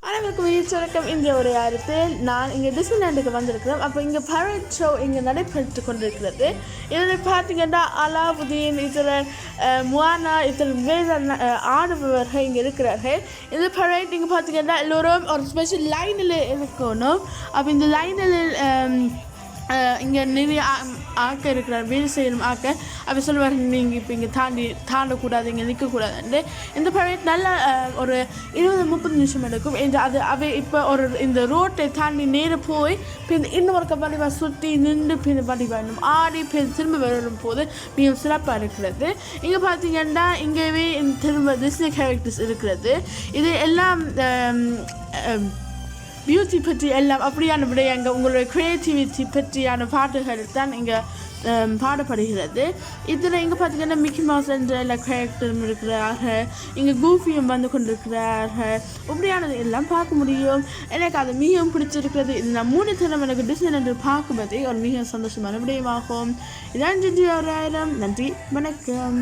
அனைவருக்கும் வணக்கம். இங்கே ஒரு நேரத்தில் நான் இங்கே டிஸ்னிலாண்டுக்கு வந்திருக்கிறேன். அப்போ இங்கே பைரேட் ஷோ இங்கே நடைபெற்று கொண்டிருக்கிறது. இதில் பார்த்தீங்கன்னா அலாவுதீன், இதில் முவானா, இதில் வேத ஆடுபவர்கள் இங்கே இருக்கிறார்கள். இந்த பைரேட் இங்கே பார்த்தீங்கன்னா எல்லோரும் ஒரு ஸ்பெஷல் லைனில் இருக்கணும். அப்போ இந்த லைனில் இங்கே நிறைய ஆக்க இருக்கிறார், வேலை செய்யணும் ஆக்க. அப்போ சொல்லுவார், நீங்கள் இப்போ இங்கே தாண்டக்கூடாது, இங்கே நிற்கக்கூடாதுன்ட்டு. இந்த பழைய நல்ல ஒரு 20-30 நிமிஷம் எடுக்கும். அவை இப்போ இந்த ரோட்டை தாண்டி நேர போய் இன்னொரு வடிவா சுற்றி நின்று வடிவா இன்னும் ஆடி திரும்ப வரும் போது மிகவும் சிறப்பாக இருக்கிறது. இங்கே பார்த்தீங்கன்னா இங்கேவே திரும்ப டிஸ்னி கேரக்டர்ஸ் இருக்கிறது. இது எல்லாம் பியூட்டி பற்றி எல்லாம் அப்படியான விடயங்கள், உங்களுடைய க்ரியேட்டிவிட்டி பற்றியான பாட்டுகள் தான் இங்கே பாடப்படுகிறது. இதில் இங்கே பார்த்தீங்கன்னா மிக்கி மவுஸ் என்ற எல்லா கேரக்டரும் இருக்கிறார்கள். இங்கே கூஃபியும் வந்து கொண்டிருக்கிறார்கள். இப்படியானது எல்லாம் பார்க்க முடியும். எனக்கு அது மிகவும் பிடிச்சிருக்கிறது. இது நான் 3 தினம் எனக்கு டிஸ்னிலாண்ட் பார்க்கும்போதே ஒரு மிக சந்தோஷமான விடயமாகும். இதான் நன்றி, வணக்கம்.